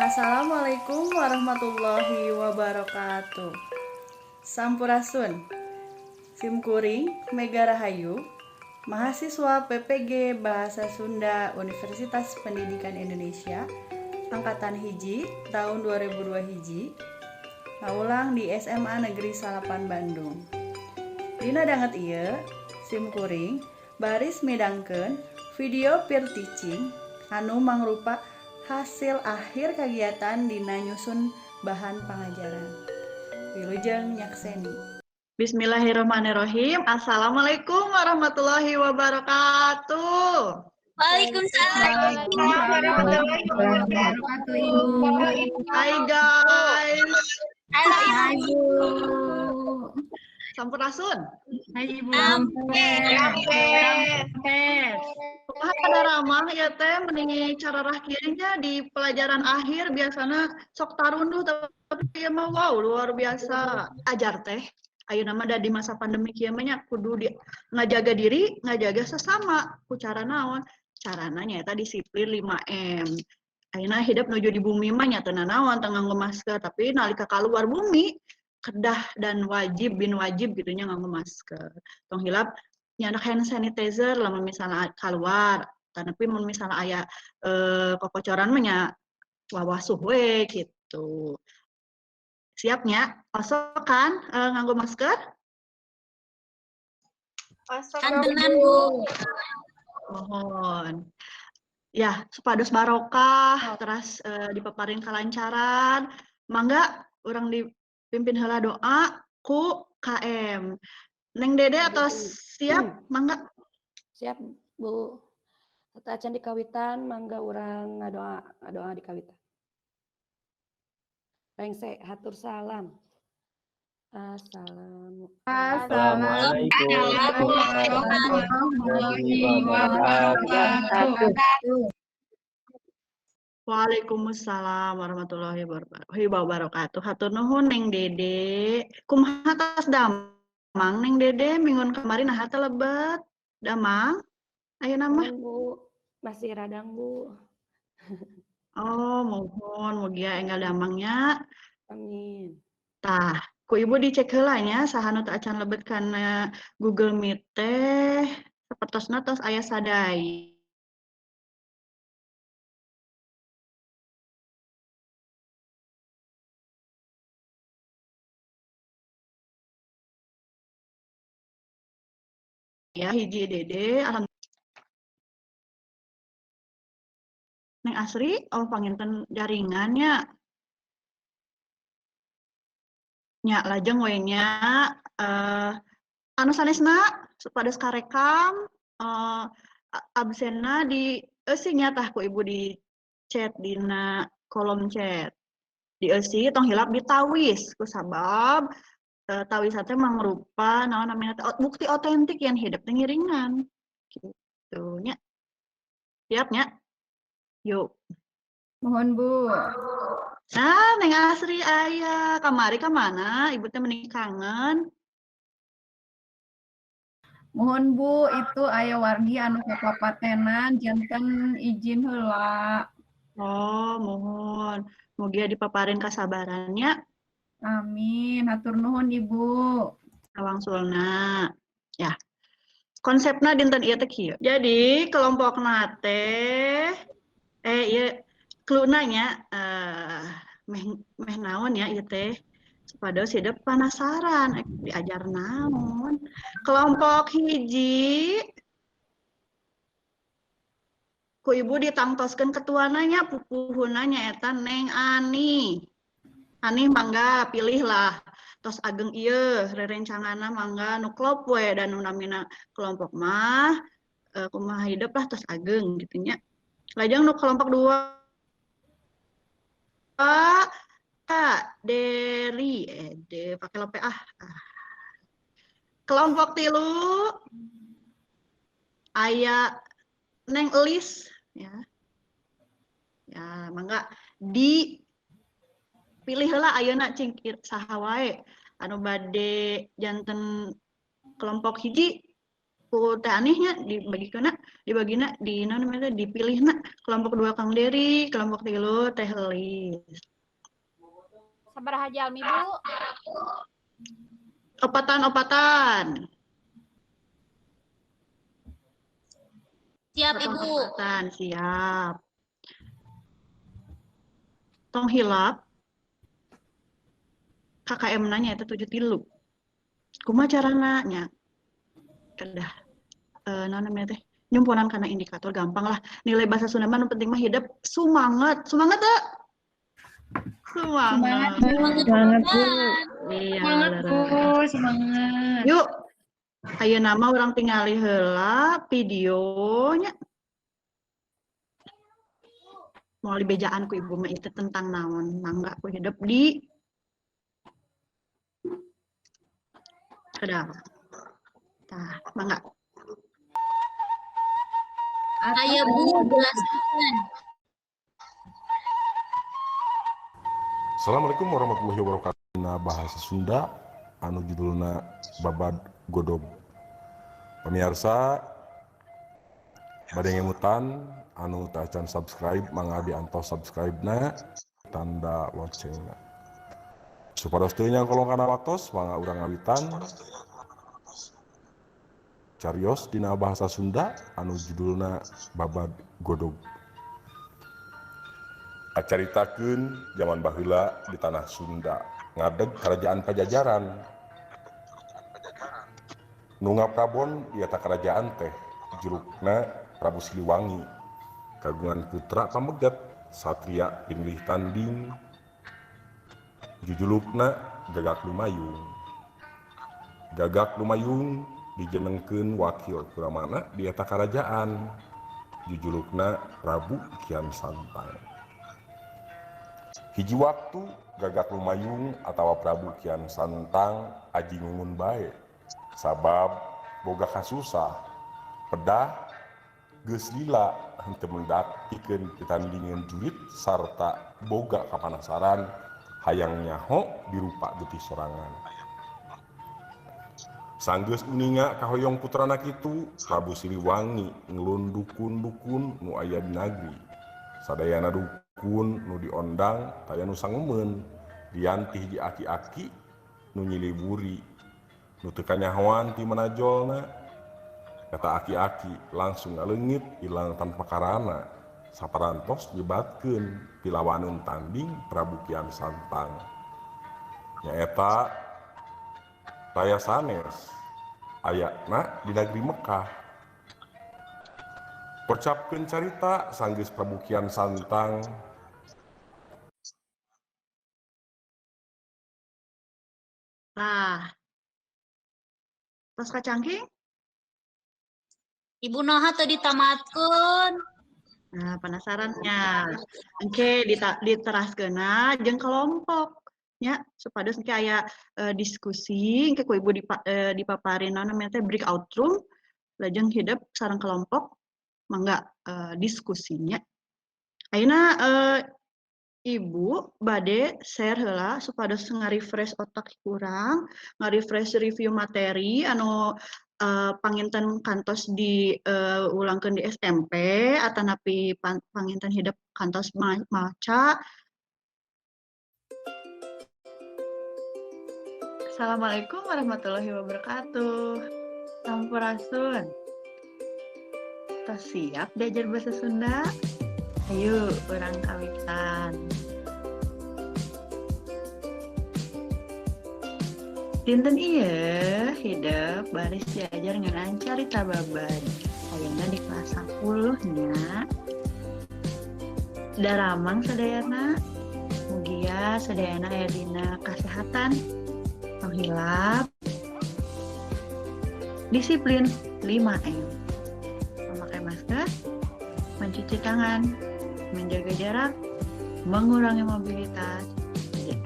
Assalamualaikum warahmatullahi wabarakatuh. Sampurasun. Simkuring Mega Rahayu, mahasiswa PPG Bahasa Sunda Universitas Pendidikan Indonesia, angkatan hiji tahun 2002 hiji, ngaulang di SMA Negeri Salapan Bandung. Dina danget ieu, simkuring baris midangkeun video peer teaching anu mangrupa hasil akhir kegiatan dina nyusun bahan pangajaran. Wilujeng nyakseni. Bismillahirrahmanirrahim. Assalamualaikum warahmatullahi wabarakatuh. Waalaikumsalam warahmatullahi wabarakatuh. Hai guys. Halo Ibu. Sampurasun. Hai Ibu. Ada ramah ya teh mendingi cara rakyatnya di pelajaran akhir biasanya sok tarunduh tapi ya mah wow luar biasa ajar teh. Ayo nama ada di masa pandemi kieu mah nya kudu ngajaga diri, ngajaga sesama. Ku cara naon? Carana nyaeta disiplin 5M. Ayeuna hidup nuju di bumi mah nya teu nanaon teu nganggo masker, tapi nalika kaluar bumi kedah dan wajib bin wajib gitunya nganggo masker. Tong hilap nyandak hand sanitizer lamun misalnya keluar, tapi mun misalnya aya kokocoran mah nya wawasuh we gitu. Siapnya? Osok kan nganggo masker? Kantenan Bu. Mohon. Ya, supados barokah, terus dipaparin kelancaran. Mangga urang dipimpin heula doa ku KM. Neng Dede atau siap? Mangga. Siap, Bu. Acan di kawitan, mangga urang ngadoa di kawitan. Rengse, hatur salam. Assalamualaikum warahmatullahi wabarakatuh. Waalaikumsalam warahmatullahi wabarakatuh. Hatur nuhun Neng Dede. Kumaha tos damang Neng Dede minggu kemarin nah teh lebet. Damang? Ayeuna mah. Bu, masih radang, Bu. Oh, mohon mugia enggal damangnya. Amin. Tah, ku Ibu dicek heula nya saha nu teu acan lebet kana Google Meet teh sapertosna tos aya sadai. Ya, hiji Dede, Neng Asri, oh panginten jaringannya. Nya lajeng we nya anu sanesna supados karekam absenna di eusi tah ku Ibu di chat dina kolom chat. Di eusi tong hilap ditawis kusabab tawis teh mangrupa naon namina bukti otentik yang hidup teh ngiringan. Gitu nya. Siap nya? Yuk. Mohon Bu. Nah, Neng Asri aya kamari ka mana? Ibu teh mending kangen. Mohon Bu, itu aya wargi anu kapapatenan janten izin heula. Oh, mohon. Mugia dipaparin kasabarannya. Amin. Hatur nuhun Ibu. Awangsulna. Ya. Konsepna dinten ieu teh kieu. Jadi, kelompokna teh ieu cluena nya meh naon ya ieu teh supados hidup penasaran diajar naon. Kelompok hiji ku Ibu ditangtoskeun ketuananya pupuhuna nyaeta Neng Ani. Ani mangga pilihlah tos ageng ieu rerencangana mangga nu klop we dan nu namina kelompok mah kumaha hidup lah tos ageng gitu nya. Lajeng nu kelompok 2 Deri pakai lope kelompok 3 aya Neng Elis ya. Ya, mangga di pilih heula ayeuna cing saha wae anu bade janten kelompok hiji ku teh anehnya dibagina di namanya dipilihna kelompok 2 Kang Dery, kelompok 3 Teh Elis. Sabaraha jalmi, Bu? Opatan. Siap, Ibu. Opatan, siap. Tong hilap. KKM nanya itu 7 tilu. Kumaha carana nya? Kedah. Namanya teh nyumpunan karena indikator gampang lah. Nilai bahasa Sunda mah penting mah hidup semangat. Semangat tuh. Semangat. Semangat, Bu. Iya, Semangat, Bu. leres. Semangat. Yuk. Ayo nama orang tinggali heula videonya. Mau dibejaan ku ibu mah itu tentang naon mangga ku hidup di kedah. Tah, mangga. Ayo, Bu, jelaskan. Assalamualaikum warahmatullahi wabarakatuh. Nah, bahasa Sunda anu judulna Babad Godog. Pemirsa bade ngemutan anu teu acan subscribe mangga diantos subscribe-na tanda loncengna. Supados teu nyang kolong kana waktos mangga urang ngawitan carios dina bahasa Sunda anu judulna Babad Godog. Acaritakeun zaman baheula di tanah Sunda ngadeg kerajaan Pajajaran. Nu ngapkabon di eta kerajaan teh jurukna Prabu Siliwangi kagungan putra pamegat satria pinlih tanding jujulukna Gagak Lumayung. Gagak Lumayung dijenengkeun wakil kuramana di eta kerajaan jujulukna Prabu Kian Santang. Hiji waktu Gagak Lumayung atawa Prabu Kian Santang aji ngungun bae sabab boga kasusah pedah geus lila henteu mendak pikeun pitandingan jurit sarta boga kapanasaran hayang nyaho dirupa getih sorangan. Sanggeus uninga kahoyong putrana kitu Prabu Siliwangi ngelun dukun-dukun nu aya di nagri. Sadayana dukun nu diondang taya nu sangemeun diantih di aki-aki nu nyiliburi nu teu kanyahoan ti manajolna. Kata aki-aki langsung ngaleungit ilang tanpa karana saparantos nyebatkeun pilawaneun tanding Prabu Kian Santang. Nyaeta taya sanes ayana di negeri Mekah. Percapkeun carita sanggeus Prabu Kian Santang Nah, tos kacangking. Ibu Noha teu ditamatkeun. Nah, penasarannya. Engke diteraskeuna jeung kelompok nya supados engke aya diskusi engke ku ibu dipaparin namanya teh breakout room lajeng hidup sareng kelompok mangga diskusinya. Ayeuna ibu bade share heula supados ngarefresh otak urang, ngarefresh review materi anu panginten kantos diulangkeun di SMP atanapi panginten hidup kantos maca. Assalamualaikum warahmatullahi wabarakatuh. Sampurasun. Tos siap belajar bahasa Sunda? Ayo, urang kawitan. Dinten ieu hidup baris diajar ngeunaan carita babad. Ayeuna di kelas 10 nya. Daramang sadayana. Mugia sadayana aya dina kasehatan. Penghilap. Disiplin 5M. Memakai masker, mencuci tangan, menjaga jarak, mengurangi mobilitas,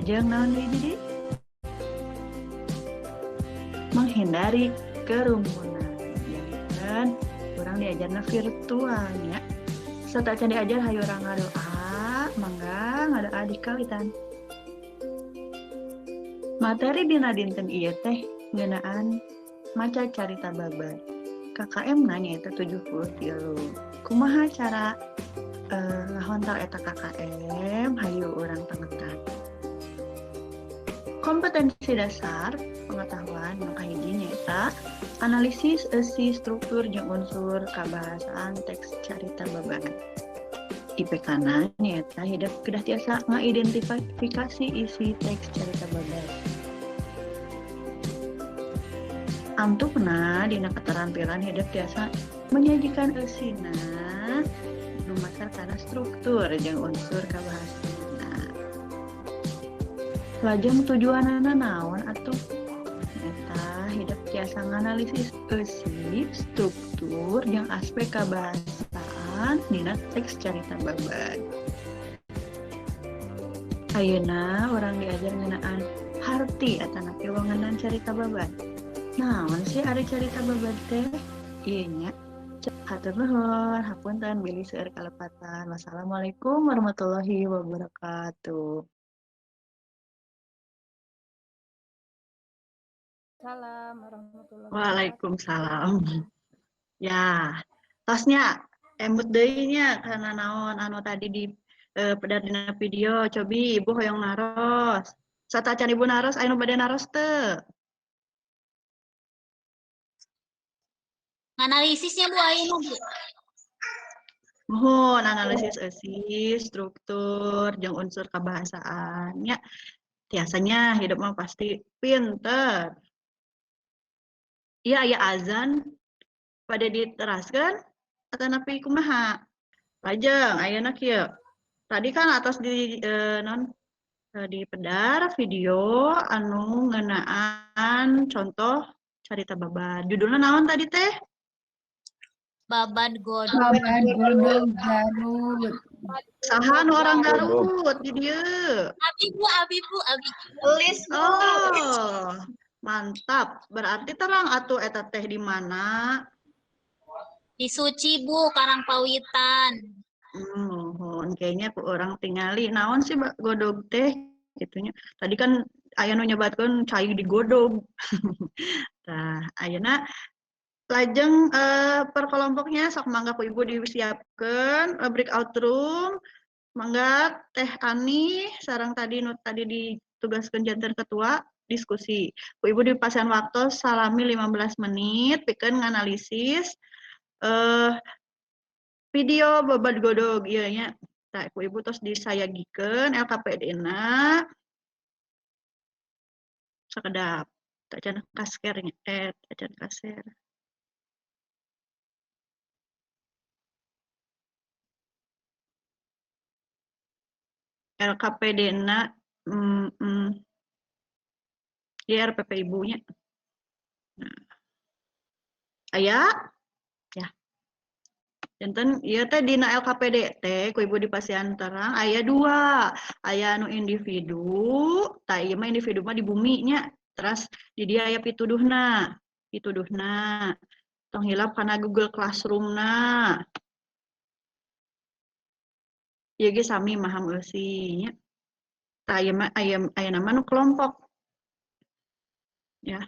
jeung naon deui jadi menghindari kerumunan. Dan kurang diajarna virtualnya. Serta can diajar hayu urang ngadoa, mangga ngadoa di kawitan. Materi dina dinten ieu teh ngeunaan maca carita babad. KKM nanya itu 73. Kumaha cara ngahontal eta KKM hayu urang tangetan. Kompetensi dasar pengetahuan maka hiji nyaeta analisis isi struktur jeung unsur kabahasaan teks carita babat. IPK-na nyaeta hidup kedah tiasa ngidentifikasi isi teks carita babat. Antukna dina keterampilan hidup tiasa menyajikan eusina lumasar kana struktur jeung unsur kabahasana. Lajeng tujuanana naon atuh? Eta hidup tiasa nganalisis eusi struktur jeung aspek kabahasaan dina teks carita babat. Ayeuna urang diajar ngeunaan harti atana piwongenan carita babat. Naon sih ari carita babat teh? Ieu nya. Hatur nuhun, hapunten bilih seueur kalepatan. Wassalamualaikum warahmatullahi wabarakatuh. Salam warahmatullahi wabarakatuh. Waalaikumsalam. Ya, tosnya emut deui nya kana naon anu tadi di pedar dina video. Cobi Ibu hoyong naros. Satacan Ibu naros anu bade naros teu? Analisisnya Bu ayeuna Bu. Mohon analisis eusi, struktur, jeung unsur kabahasaannya. Biasanya hidup mah pasti pinter. Iya aya azan pada diteraskeun atanapi kumaha? Lajeng ayeuna kieu. Tadi kan atas di di pedar video anu ngeunaan contoh carita babat. Judulna naon tadi teh? Babat godong. Babat godog Garut. Saha nu orang Garut di dieu? Abi Bu, Abi. Oh, mantap. Berarti terang atuh eta teh di mana? Di Suci Bu, Karangpawitan. Mohon kayaknya ku orang tingali naon sih godog teh gitunya. Tadi kan aya nu nyebatkeun cai digodog. Tah, ayeuna lajeng per kelompoknya sok mangga ku Ibu disiapkeun breakout room. Mangga Teh Ani sareng tadi ditugaskeun janten ketua diskusi. Ku Ibu dipasihan waktu salami 15 menit pikeun nganalisis video babat godog ieu nya. Tah ku Ibu tos disayagikeun LKPD-na. Sakedap. Tacan kaskernya tacan kaser. LKPD-na di RPP ibunya. Nah. Aya ya. Janten ieu teh dina LKPD teh ku Ibu dipasihan terang aya 2. Aya anu individu, tah ieu mah individu mah di bumi nya. Terus di dia aya pituduhna. Tong hilap kana Google Classroom-na. Ieu ge sami maham eusi nya. Tah aya nama nu kelompok. Ya.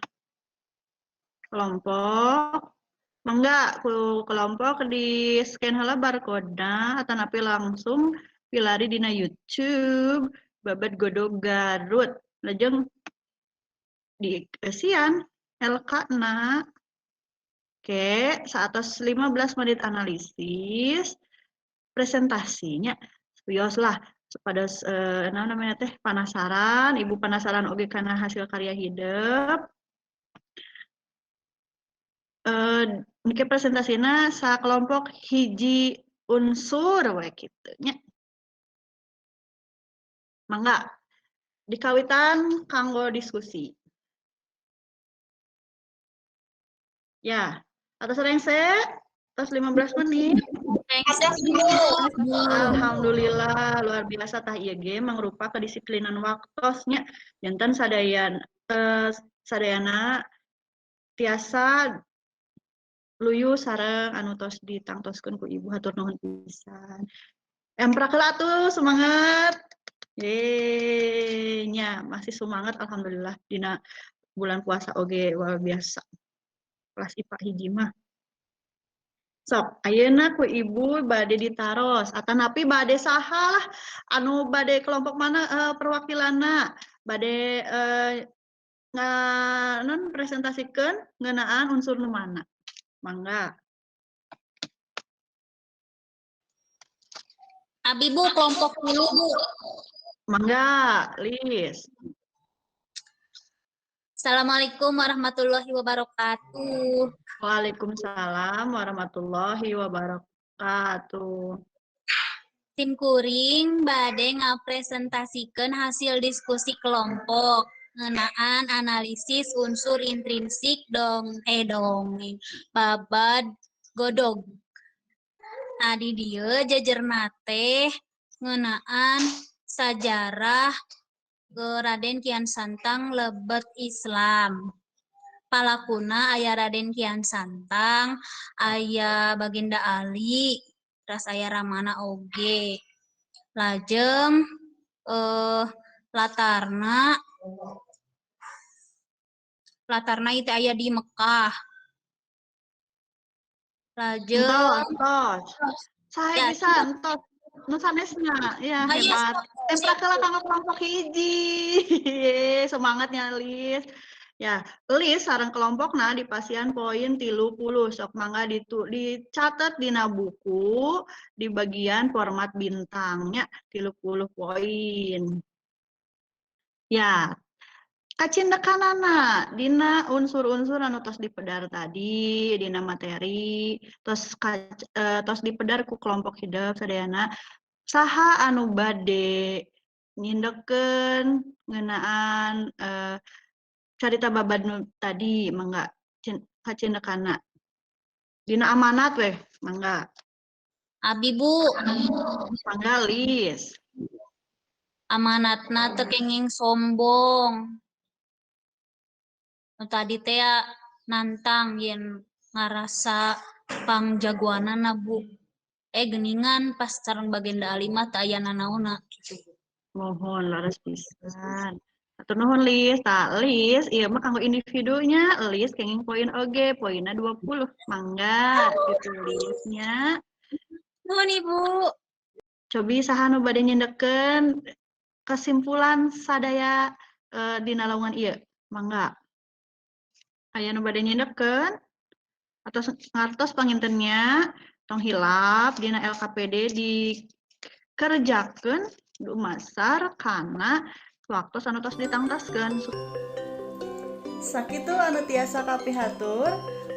Kelompok. Mangga ku kelompok di scan heula barcode-na atanapi langsung pilari dina YouTube Babat Godog Garut. Lajeng di kesian LK-na. Oke, saatos 15 menit analisis presentasinya. Wios lah pada namanya teh penasaran, Ibu penasaran oge kana hasil karya hidup. Niki presentasina sakelompok hiji unsur we kitu nya. Mangga dikawitan kanggo diskusi. Ya, atas rengse, atas 15 menit. Alhamdulillah luar biasa tah ieu ge mangrupa kedisiplinan waktosnya janten sadayana tiasa luyu sareng anu tos ditangtoskeun ku Ibu hatur nuhun pisan. Emprakeul atuh semangat. Nya masih semangat alhamdulillah dina bulan puasa oge luar biasa. Kelas IPA hiji mah Sok, ayeuna ku ibu bade ditaros atanapi bade saha lah anu bade kelompok mana perwakilanna bade non presentasikan ngeunaan unsur nu mana. Mangga. Abi Bu kelompok 10 Bu. Mangga, Lis. Assalamualaikum warahmatullahi wabarakatuh. Waalaikumsalam warahmatullahi wabarakatuh. Tim kuring bade ngapresentasikan hasil diskusi kelompok ngenaan analisis unsur intrinsik dongeng babad godog. Nah di dieu jejerna teh ngenaan sajarah Raden Kian Santang lebet Islam. Palakuna aya Raden Kian Santang, aya Baginda Ali, terus aya Ramana oge. Lajeng latarna itu aya di Mekah. Lajeng Entos. Saya Ya, bisa entos. Nu sanesna, ya Ah, iya, hebat. sok. Tempra kala kanggo kelompok hiji. Semangatnya Lis. Ya, Lis sareng kelompokna di pasian poin 30 sok mangga dicatat dina buku di bagian format bintangnya 30 poin. Ya, kacindekanana dina unsur-unsur anu tos dipedar tadi dina materi tos dipedar ku kelompok hidup sadayana saha anu bade nyindekeun ngeunaan carita babad nu tadi mangga kacindekana dina amanat weh mangga Abi Bu, mangga Lis. amanatna teu kenging sombong. Nu tadi teh nantang yen ngarasa pangjagoanana Bu. Geuningan pas sareng Baginda Ali mah teu aya nanaonna kitu. Mohon laras pisan. Atur nuhun Lis, Lis, ieu mah kanggo individunya, Lis kenging poin oge, poinna 20. Mangga ditulisnya. Nuhun Ibu. Cobi saha nu bade nyindekeun kesimpulan sadaya dina lowongan ieu. Mangga. Aya nu bade nyindekeun atau ngartos pangintennya tong hilap dina LKPD dikerjakeun dumasar kana waktu anu tos ditangtoskeun. Sakitu anu tiasa kapihatur,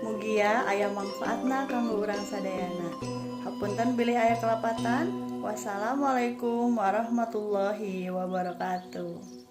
mugia aya manfaatna kanggo urang sadayana. Hapunten bilih aya kelapatan. Wassalamualaikum warahmatullahi wabarakatuh.